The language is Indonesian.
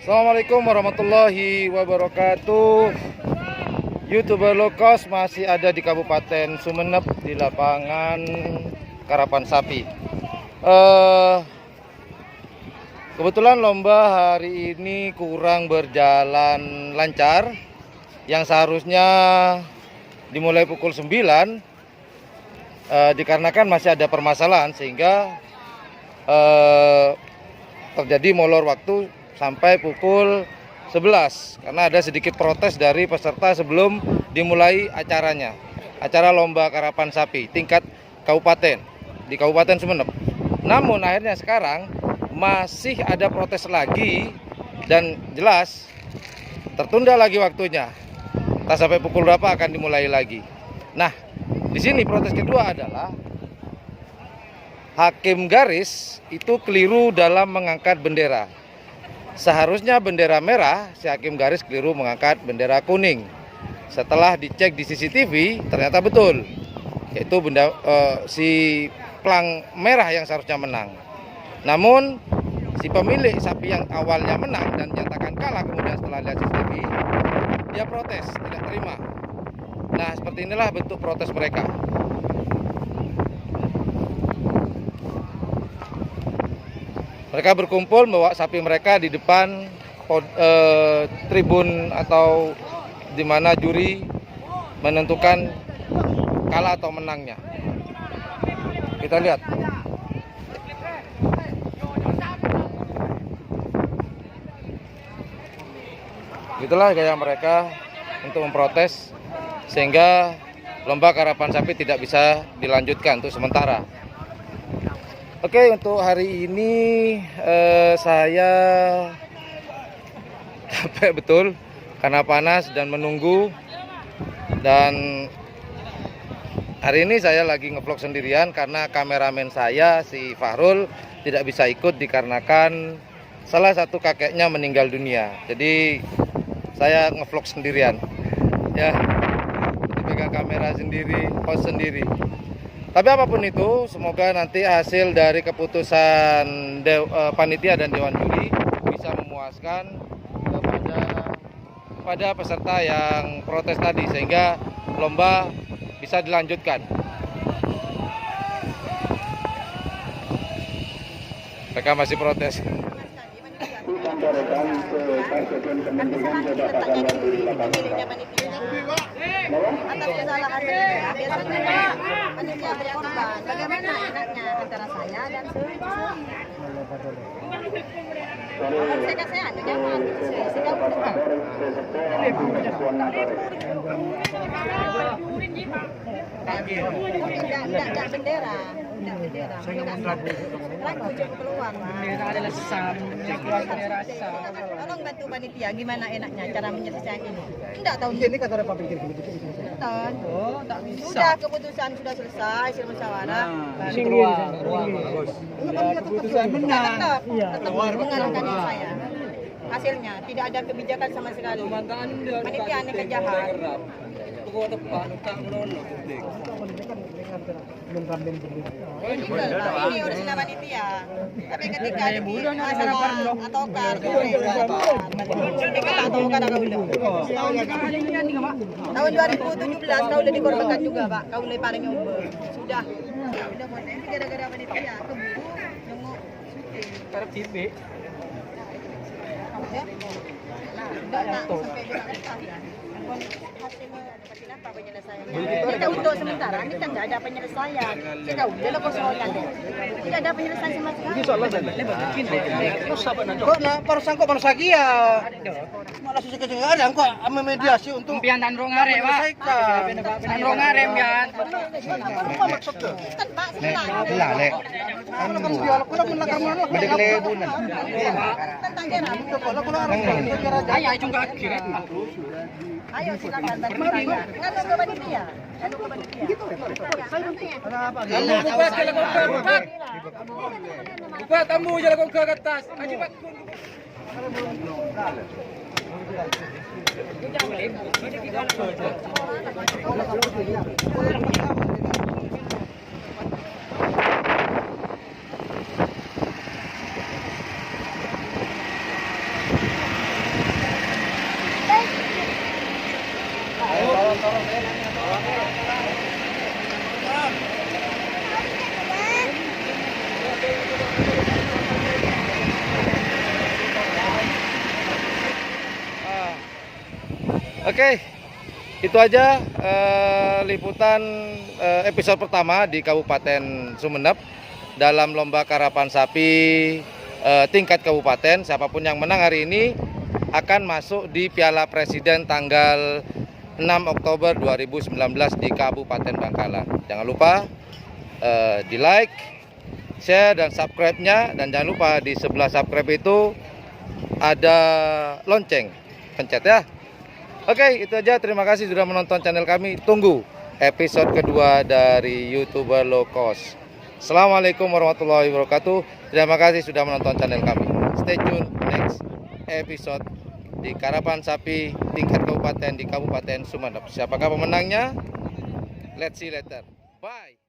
Assalamualaikum warahmatullahi wabarakatuh. YouTuber low cost masih ada di Kabupaten Sumeneb di lapangan karapan sapi. Kebetulan lomba hari ini kurang berjalan lancar. Yang seharusnya dimulai pukul 9 dikarenakan masih ada permasalahan sehingga terjadi molor waktu sampai pukul 11 karena ada sedikit protes dari peserta sebelum dimulai acaranya. Acara lomba karapan sapi tingkat kabupaten di Kabupaten Sumeneb. Namun akhirnya sekarang masih ada protes lagi dan jelas tertunda lagi waktunya. Entah sampai pukul berapa akan dimulai lagi. Nah, di sini protes kedua adalah hakim garis itu keliru dalam mengangkat bendera. Seharusnya bendera merah, si hakim garis keliru mengangkat bendera kuning. Setelah dicek di CCTV, ternyata betul, yaitu si plang merah yang seharusnya menang. Namun si pemilik sapi yang awalnya menang dan dinyatakan kalah kemudian setelah lihat CCTV, dia protes, tidak terima. Nah, seperti inilah bentuk protes mereka. Mereka berkumpul membawa sapi mereka di depan tribun atau di mana juri menentukan kalah atau menangnya. Kita lihat. Itulah gaya mereka untuk memprotes sehingga lomba karapan sapi tidak bisa dilanjutkan untuk sementara. Oke, untuk hari ini saya capek betul karena panas dan menunggu. Dan hari ini saya lagi ngevlog sendirian karena kameramen saya si Fahrul tidak bisa ikut dikarenakan salah satu kakeknya meninggal dunia. Jadi saya ngevlog sendirian. Ya, dipegang kamera sendiri, host sendiri. Tapi apapun itu, semoga nanti hasil dari keputusan panitia dan dewan juri bisa memuaskan pada peserta yang protes tadi sehingga lomba bisa dilanjutkan. Mereka masih protes. Atas kesalahan biasanya panitia berkorban. Bagaimana enaknya antara saya dan saya kasih jangan tidak bendera. Keluar. Tolong bantu panitia gimana enaknya cara menyelesaikan ini. Tidak tahu ini kata Pak pikir begitu. Sudah keputusan sudah selesai hasil musyawarah. Keputusan menang. Tetap mengalahkan saya. Hasilnya tidak ada kebijakan sama sekali. Panitia aneh kejahat. Ini urusan panitia. Tapi ketika masalah atokar, tahun 2017 kau udah dikorbankan juga Pak. Kau mulai paling nyumber. Sudah boleh. Gara-gara panitia keburu nunggu syuting. Ya. Nah, sampai kita untuk sementara ini kan tidak ada penyelesaian. Kita udah kosongan deh. Tidak ada penyelesaian sama sekali. Kok perasaan kok manusia ya? Malah susah kecil ada kok memediasi untuk pian dan rongare Pak. Dan rongare pian. Apa maksudnya? Kan Pak sebelah. Lek. Kalau kan dialog udah menakar mana? Medeklebunan. Tentang kena. Ayo juga akhir. Ayo silakan bantu saya. Nganu ke panitia. Buka tamu jalan kau ke atas. Ajibat. Oke, itu aja liputan episode pertama di Kabupaten Sumeneb dalam lomba karapan sapi tingkat kabupaten. Siapapun yang menang hari ini akan masuk di Piala Presiden tanggal 6 Oktober 2019 di Kabupaten Bangkalan. Jangan lupa di like, share, dan subscribe-nya. Dan jangan lupa di sebelah subscribe itu ada lonceng, pencet ya. Oke, itu aja. Terima kasih sudah menonton channel kami. Tunggu episode kedua dari YouTuber Low Cost. Assalamualaikum warahmatullahi wabarakatuh. Terima kasih sudah menonton channel kami. Stay tune next episode di karapan sapi tingkat kabupaten di Kabupaten Sumeneb. Siapakah pemenangnya? Let's see later. Bye.